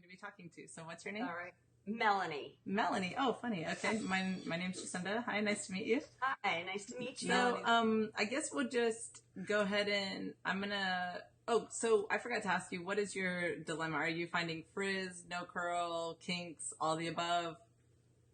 to be talking to. So what's your name? All right. Melanie. Melanie. Oh, funny. Okay. My name's Jacynda. Hi, nice to meet you. Hi, nice to meet you. So, I guess we'll just go ahead and so I forgot to ask you, what is your dilemma? Are you finding frizz, no curl, kinks, all the above?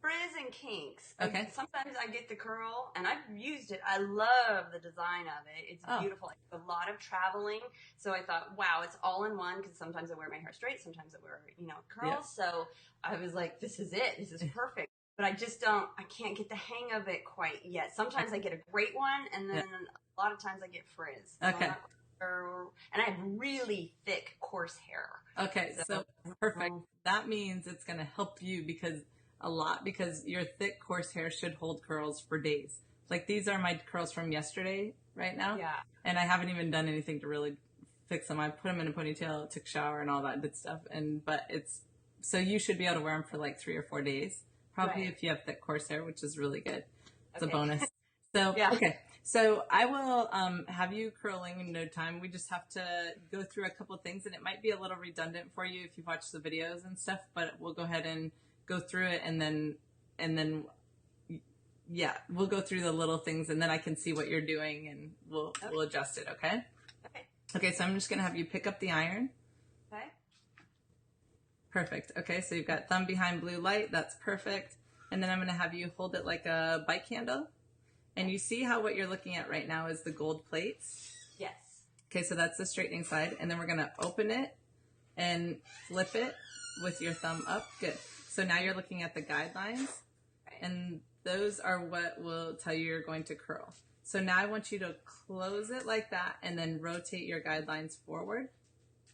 Frizz and kinks. Okay. Sometimes I get the curl, and I've used it. I love the design of it. It's beautiful. I do a lot of traveling, so I thought, wow, it's all in one, because sometimes I wear my hair straight, sometimes I wear, curls. Yeah. So I was like, this is it. This is perfect. But I can't get the hang of it quite yet. Sometimes I get a great one, and then a lot of times I get frizz. So okay. And I have really thick, coarse hair. Okay, so perfect. That means it's going to help you because your thick, coarse hair should hold curls for days. Like these are my curls from yesterday right now. Yeah. And I haven't even done anything to really fix them. I put them in a ponytail, took a shower and all that good stuff. So you should be able to wear them for like 3 or 4 days. Probably if you have thick, coarse hair, which is really good. It's a bonus. So, okay. So I will have you curling in no time. We just have to go through a couple of things, and it might be a little redundant for you if you've watched the videos and stuff, but we'll go ahead and go through it, and then we'll go through the little things, and then I can see what you're doing, and we'll adjust it, okay? Okay, so I'm just going to have you pick up the iron. Okay. Perfect. Okay, so you've got thumb behind blue light. That's perfect. And then I'm going to have you hold it like a bike handle. And you see how what you're looking at right now is the gold plates? Yes. Okay, so that's the straightening side. And then we're going to open it and flip it with your thumb up. Good. So now you're looking at the guidelines. Right. And those are what will tell you you're going to curl. So now I want you to close it like that and then rotate your guidelines forward.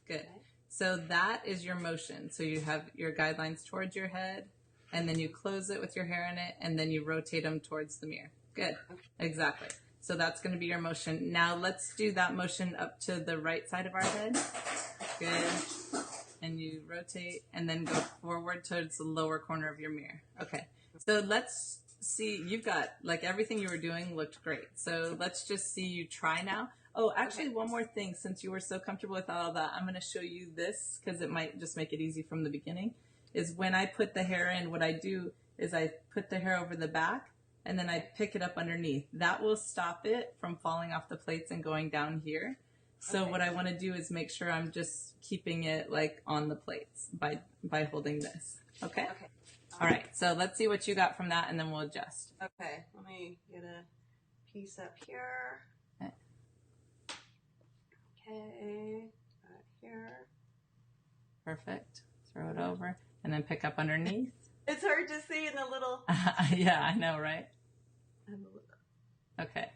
Good. Okay. So that is your motion. So you have your guidelines towards your head, and then you close it with your hair in it, and then you rotate them towards the mirror. Good. Okay. Exactly. So that's going to be your motion. Now let's do that motion up to the right side of our head. Good. And you rotate and then go forward towards the lower corner of your mirror. Okay. So let's see. You've got, like, everything you were doing looked great. So let's just see you try now. Oh, actually, one more thing. Since you were so comfortable with all that, I'm going to show you this because it might just make it easy from the beginning. Is when I put the hair in, what I do is I put the hair over the back and then I pick it up underneath. That will stop it from falling off the plates and going down here. So what I want to do is make sure I'm just keeping it like on the plates by holding this. Okay? Okay. All right. So let's see what you got from that, and then we'll adjust. Okay. Let me get a piece up here. Okay. Right here. Perfect. Throw it over, and then pick up underneath. It's hard to see in the little. Yeah, I know, right? Okay.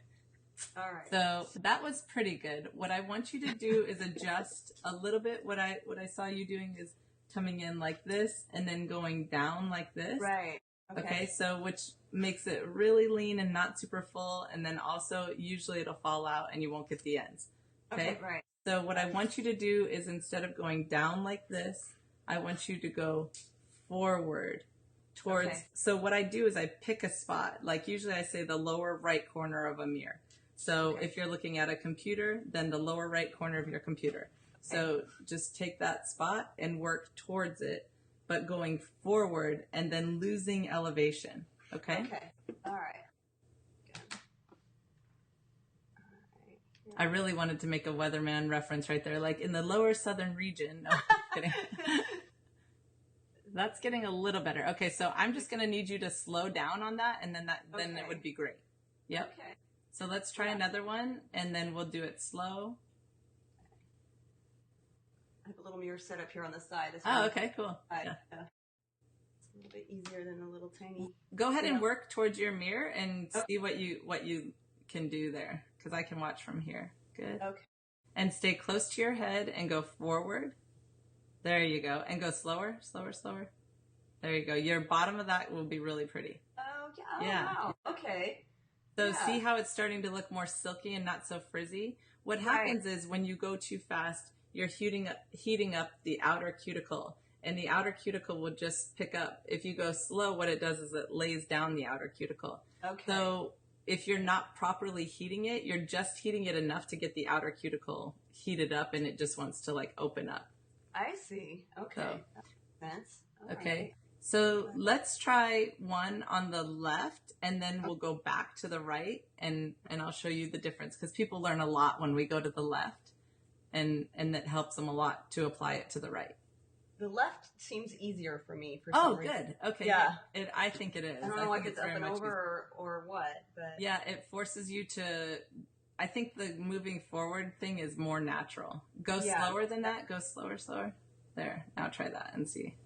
All right. So that was pretty good. What I want you to do is adjust a little bit. What I saw you doing is coming in like this and then going down like this. Right. Okay. So which makes it really lean and not super full. And then also usually it'll fall out and you won't get the ends. Okay. Right. So what I want you to do is instead of going down like this, I want you to go forward towards. So what I do is I pick a spot. Like usually I say the lower right corner of a mirror. So if you're looking at a computer, then the lower right corner of your computer. So just take that spot and work towards it, but going forward and then losing elevation. Okay? Okay. All right. Good. All right. Yeah. I really wanted to make a weatherman reference right there, like in the lower southern region. No, kidding. That's getting a little better. Okay, so I'm just going to need you to slow down on that, and then then it would be great. Yep. Okay. So let's try another one, and then we'll do it slow. I have a little mirror set up here on the side. Okay, cool. Yeah. It's a little bit easier than a little tiny. Go ahead and work towards your mirror and see what you can do there, because I can watch from here. Good. Okay. And stay close to your head and go forward. There you go. And go slower, slower, slower. There you go. Your bottom of that will be really pretty. Oh, yeah. Oh, wow. Okay. So see how it's starting to look more silky and not so frizzy? What happens is when you go too fast, you're heating up the outer cuticle, and the outer cuticle will just pick up. If you go slow, what it does is it lays down the outer cuticle. Okay. So if you're not properly heating it, you're just heating it enough to get the outer cuticle heated up, and it just wants to like open up. I see. Okay. So, sense. Okay. Right. So let's try one on the left, and then we'll go back to the right, and I'll show you the difference, because people learn a lot when we go to the left, and that helps them a lot to apply it to the right. The left seems easier for me for some reason. Good. Okay. Yeah. I think it is. I don't know if it's up and over or what, but yeah, it forces you to. I think the moving forward thing is more natural. Go slower than that. Go slower, slower. There. Now try that and see.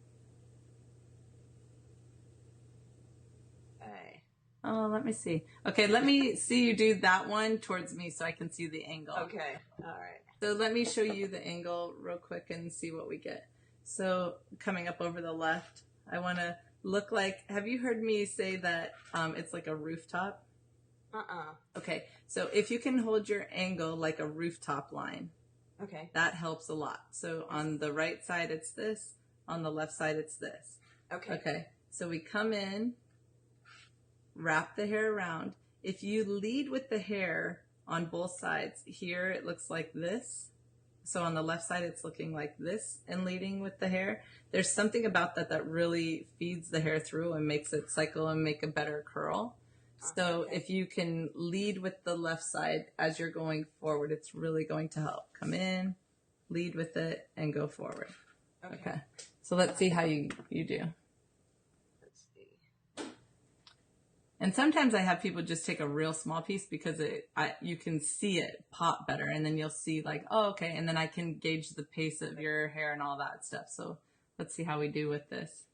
Okay. Oh, let me see. Okay, let me see you do that one towards me so I can see the angle. Okay. All right. So let me show you the angle real quick and see what we get. So coming up over the left, I want to look like, have you heard me say that it's like a rooftop? Okay, so if you can hold your angle like a rooftop line, okay, that helps a lot. So on the right side, it's this. On the left side, it's this. Okay. Okay, so we come in, wrap the hair around. If you lead with the hair on both sides, here it looks like this. So on the left side, it's looking like this and leading with the hair. There's something about that that really feeds the hair through and makes it cycle and make a better curl. So if you can lead with the left side as you're going forward, it's really going to help. Come in, lead with it, and go forward. Okay. So let's see how you do. Let's see. And sometimes I have people just take a real small piece because you can see it pop better, and then you'll see like, oh, okay, and then I can gauge the pace of your hair and all that stuff. So let's see how we do with this.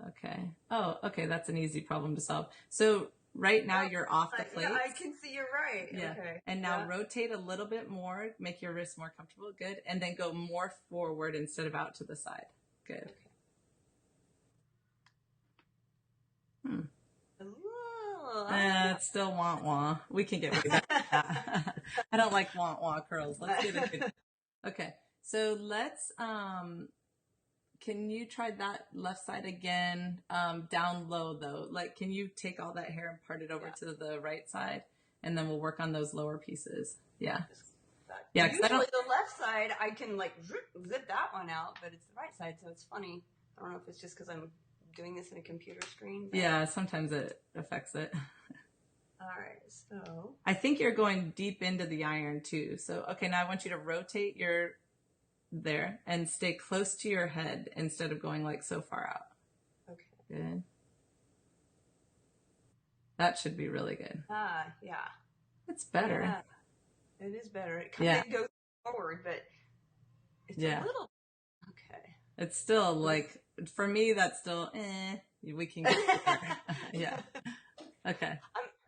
Okay. Oh, okay, that's an easy problem to solve. So right now you're off the plate. Yeah, I can see you're right. Yeah. Okay. And now rotate a little bit more, make your wrist more comfortable. Good. And then go more forward instead of out to the side. Good. Okay. It's still wah-wah. We can get rid of that. I don't like wah-wah curls. Let's get it. Okay. So let's, can you try that left side again? Down low though. Like, can you take all that hair and part it over to the right side? And then we'll work on those lower pieces. Yeah. Yeah. Usually the left side, I can like zip that one out, but it's the right side. So it's funny. I don't know if it's just because I'm doing this in a computer screen. But... yeah. Sometimes it affects it. All right. So I think you're going deep into the iron too. So, okay. Now I want you to rotate your there and stay close to your head instead of going like so far out. Okay. Good. That should be really good. Yeah. It's better. Yeah, it is better. It kind of goes forward, but it's a little okay. It's still like, for me, that's still we can get there. Yeah. Okay.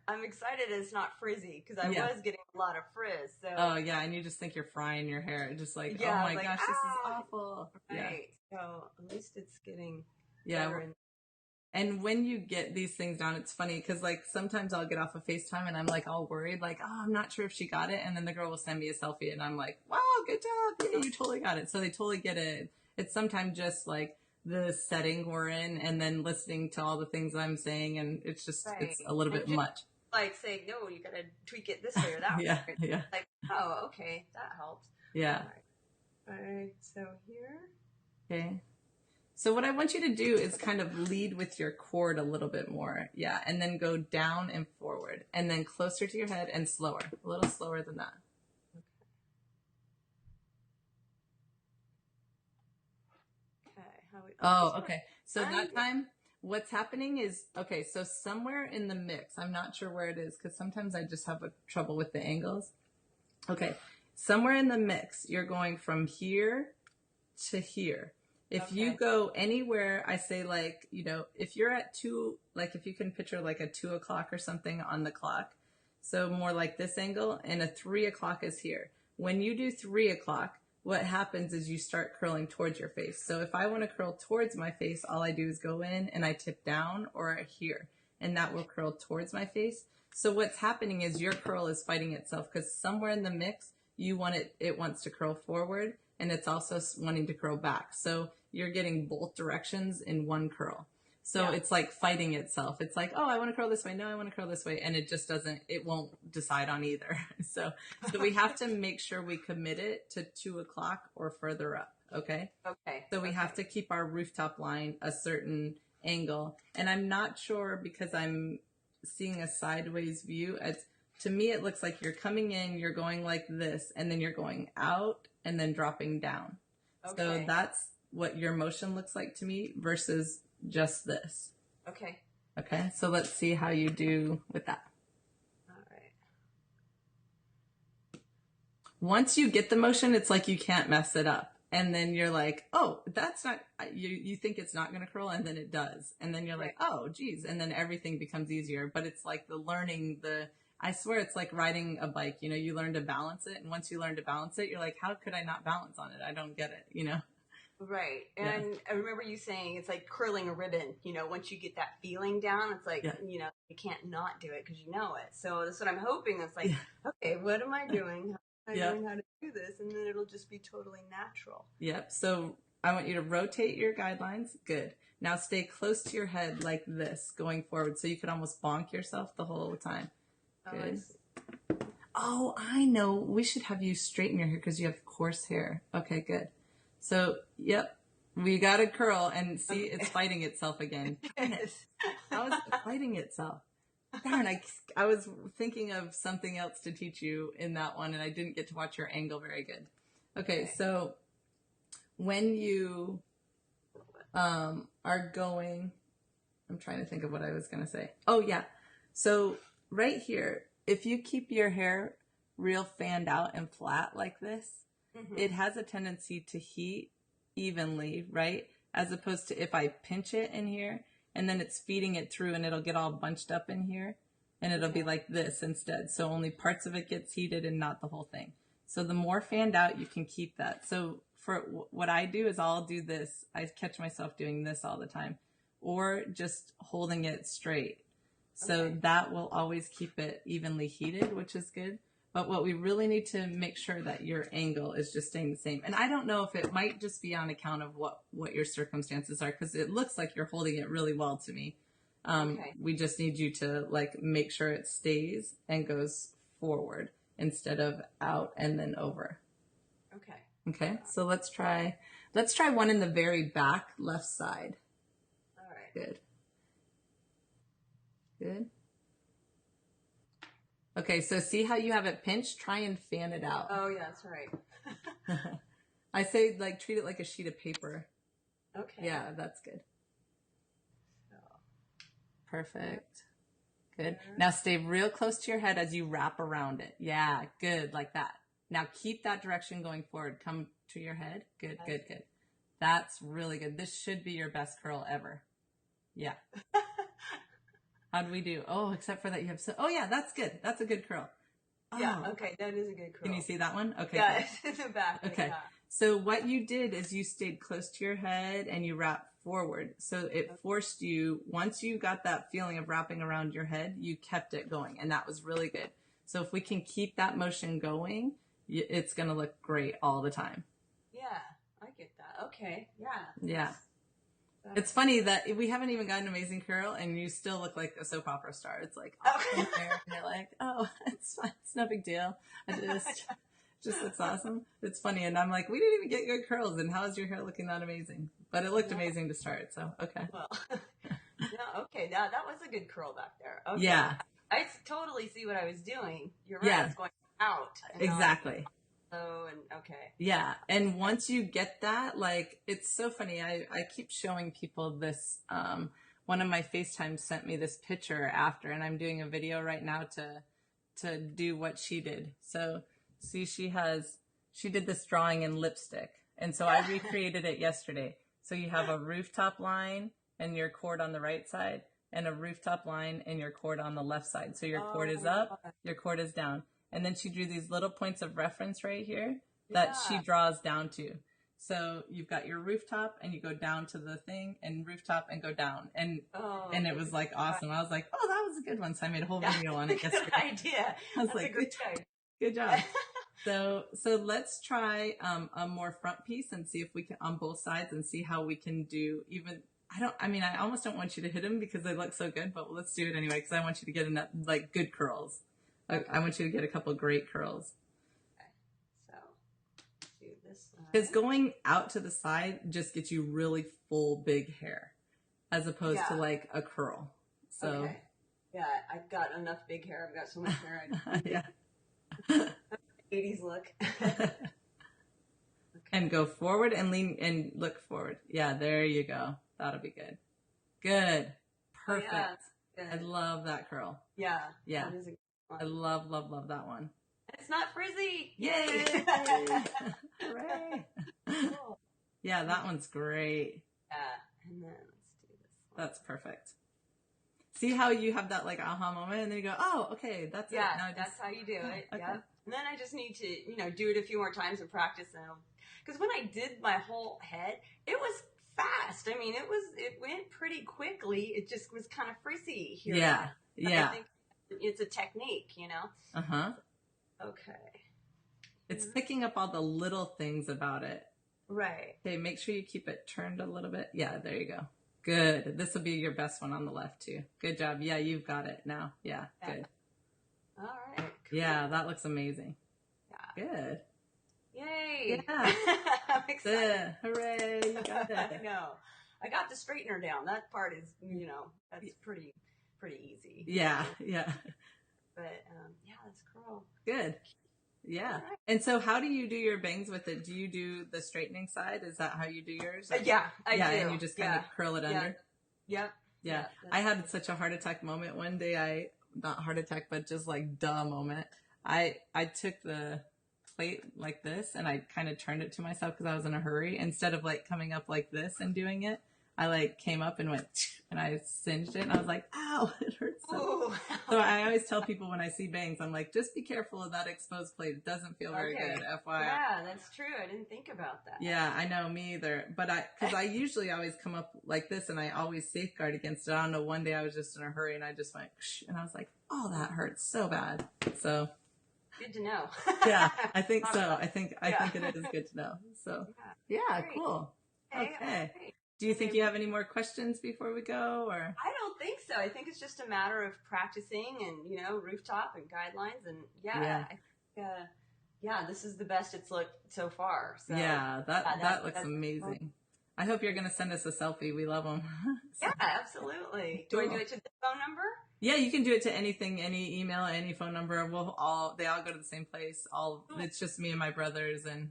I'm excited it's not frizzy because I was getting a lot of frizz. So. Oh yeah, and you just think you're frying your hair, just like oh my gosh, this is awful. Right. Yeah. So at least it's getting better. And when you get these things down, it's funny because like sometimes I'll get off of FaceTime and I'm like all worried, like oh I'm not sure if she got it, and then the girl will send me a selfie and I'm like wow good job, yeah you totally got it. So they totally get it. It's sometimes just like the setting we're in and then listening to all the things I'm saying, and it's just it's a little bit much. Like saying, no, you gotta tweak it this way or that way. Yeah. Like, oh, okay, that helps. Yeah. All right, so here. Okay. So what I want you to do is kind of lead with your cord a little bit more. Yeah. And then go down and forward and then closer to your head and slower, a little slower than that. Okay. Okay. So that time, what's happening is, okay, so somewhere in the mix, I'm not sure where it is because sometimes I just have trouble with the angles. Okay, somewhere in the mix, you're going from here to here. If you go anywhere, I say like, you know, if you're at 2, like if you can picture like a 2 o'clock or something on the clock, so more like this angle, and a 3 o'clock is here. When you do 3 o'clock, what happens is you start curling towards your face. So if I want to curl towards my face, all I do is go in and I tip down or here, and that will curl towards my face. So what's happening is your curl is fighting itself because somewhere in the mix, it wants to curl forward and it's also wanting to curl back. So you're getting both directions in one curl. So it's like fighting itself. It's like, oh, I want to curl this way. No, I want to curl this way. And it just it won't decide on either. So we have to make sure we commit it to 2 o'clock or further up. Okay. Okay. So we okay. have to keep our rooftop line a certain angle. And I'm not sure because I'm seeing a sideways view. To me, it looks like you're coming in, you're going like this, and then you're going out and then dropping down. Okay. So that's what your motion looks like to me versus just this. Okay. Okay. So let's see how you do with that. All right. Once you get the motion, it's like you can't mess it up. And then you're like, oh, that's not, you think it's not going to curl, and then it does. And then you're like, oh, geez. And then everything becomes easier. But it's like I swear it's like riding a bike. You know, you learn to balance it. And once you learn to balance it, you're like, how could I not balance on it? I don't get it, you know? Right. And I remember you saying it's like curling a ribbon. You know, once you get that feeling down, it's like, you know, you can't not do it because you know it. So that's what I'm hoping. It's like, okay, what am I doing? How am I learning how to do this? And then it'll just be totally natural. Yep. So I want you to rotate your guidelines. Good. Now stay close to your head like this going forward. So you could almost bonk yourself the whole time. Good. Oh, I know. We should have you straighten your hair because you have coarse hair. Okay, good. So, yep, we got a curl, and see, it's fighting itself again. Darn it. How is it fighting itself? Darn, I was thinking of something else to teach you in that one, and I didn't get to watch your angle very good. Okay, so when you are going, I'm trying to think of what I was going to say. Oh, yeah. So right here, if you keep your hair real fanned out and flat like this, it has a tendency to heat evenly, right? As opposed to if I pinch it in here and then it's feeding it through and it'll get all bunched up in here and it'll be like this instead. So only parts of it gets heated and not the whole thing. So the more fanned out, you can keep that. So for what I do is I'll do this. I catch myself doing this all the time, or just holding it straight. So that will always keep it evenly heated, which is good. But what we really need to make sure that your angle is just staying the same. And I don't know if it might just be on account of what your circumstances are, because it looks like you're holding it really well to me. We just need you to like make sure it stays and goes forward instead of out and then over. Okay. Okay. So let's try one in the very back left side. All right. Good. Good. Okay, so see how you have it pinched? Try and fan it out. Oh, yeah, that's right. I say, like, treat it like a sheet of paper. Okay. Yeah, that's good. Perfect. Good. Now stay real close to your head as you wrap around it. Yeah, good, like that. Now keep that direction going forward. Come to your head. Good, good, good. That's really good. This should be your best curl ever. Yeah. How'd we do? Oh, except for that you have oh yeah, that's good. That's a good curl. Oh. Yeah, okay, that is a good curl. Can you see that one? Okay. Yeah, it's in the back. Okay. Yeah. So what you did is you stayed close to your head and you wrapped forward. So it forced you, once you got that feeling of wrapping around your head, you kept it going, and that was really good. So if we can keep that motion going, it's going to look great all the time. Yeah, I get that. Okay. Yeah. Yeah. It's funny that we haven't even got an amazing curl and you still look like a soap opera star. It's like awesome hair, and you're like, oh, it's fine. It's no big deal. I just looks awesome. It's funny. And I'm like, we didn't even get good curls. And how is your hair looking that amazing? But it looked amazing to start. So, okay. Well, no, okay. Now that was a good curl back there. Okay. Yeah. I totally see what I was doing. You're right. Yeah. It's going out. Exactly. And okay. Yeah. And once you get that, like, it's so funny. I keep showing people this. One of my FaceTimes sent me this picture after, and I'm doing a video right now to do what she did. So see, she did this drawing in lipstick. And so I recreated it yesterday. So you have a rooftop line and your cord on the right side, and a rooftop line and your cord on the left side. So your cord is up, your cord is down. And then she drew these little points of reference right here that she draws down to. So you've got your rooftop and you go down to the thing, and rooftop and go down. And it was like awesome. I was like, oh, that was a good one. So I made a whole video on it yesterday. Good idea. I was like, good job. So let's try a more front piece and see if we can, on both sides, and see how we can do even, I almost don't want you to hit them because they look so good, but let's do it anyway because I want you to get enough, like, good curls. I want you to get a couple great curls. Okay. So, do this side. Because going out to the side just gets you really full, big hair, as opposed to like a curl. So, okay. Yeah, I've got enough big hair. I've got so much hair. yeah. 80s look. And go forward and lean and look forward. Yeah, there you go. That'll be good. Good. Perfect. Oh, yeah, I love that curl. Yeah. Yeah. That is a good one. I love, love, love that one. It's not frizzy. Yay! Hooray! Cool. Yeah, that one's great. Yeah. And then let's do this one. That's perfect. See how you have that like aha moment and then you go, oh, okay, that's it. Yeah, Now that's how you do it. Okay. Yep. And then I just need to, do it a few more times and practice. Because when I did my whole head, it was fast. I mean, it went pretty quickly. It just was kind of frizzy here. Yeah. Yeah. I think it's a technique, Uh-huh. Okay. It's picking up all the little things about it. Right. Okay, make sure you keep it turned a little bit. Yeah, there you go. Good. This will be your best one on the left too. Good job. Yeah, you've got it now. Yeah, good. All right. Cool. Yeah, that looks amazing. Yeah. Good. Yay. Yeah. I'm excited. Hooray, you got it. I know. I got the straightener down. That part is, that's pretty easy. Yeah, yeah. But, yeah, that's cool. Good. Yeah. Right. And so how do you do your bangs with it? Do you do the straightening side? Is that how you do yours? Yeah, I do. And you just kind of curl it under? Yep. Yeah. I had such a heart attack moment one day. Not heart attack, but just like duh moment. I took the plate like this and I kind of turned it to myself because I was in a hurry. Instead of like coming up like this and doing it, I like came up and went and I singed it and I was like, ow, it hurts so. So I always tell people when I see bangs, I'm like, just be careful of that exposed plate. It doesn't feel very good, FYI. Yeah, that's true. I didn't think about that. Yeah, I know, me either. But because I usually always come up like this and I always safeguard against it. I don't know, one day I was just in a hurry and I just went, and I was like, oh, that hurts so bad. So. Good to know. Yeah, I think so. I think it is good to know. So, yeah, cool. Okay. Do you think you have any more questions before we go, or? I don't think so. I think it's just a matter of practicing and, rooftop and guidelines. And I think, this is the best it's looked so far. So, yeah, that looks amazing. Cool. I hope you're going to send us a selfie. We love them. So, yeah, absolutely. Do I do it to the phone number? Yeah, you can do it to anything, any email, any phone number. They all go to the same place. It's just me and my brothers, and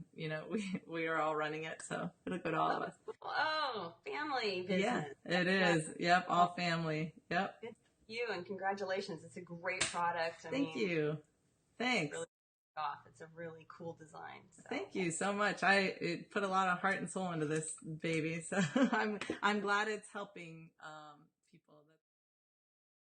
we are all running it, so it'll go to all of us. Oh, family business. Yeah, it is. Yep, all family. Yep. Good for you, and congratulations. It's a great product. Thank you. Thanks. Really off. It's a really cool design. So. Thank you so much. It put a lot of heart and soul into this baby, so I'm glad it's helping.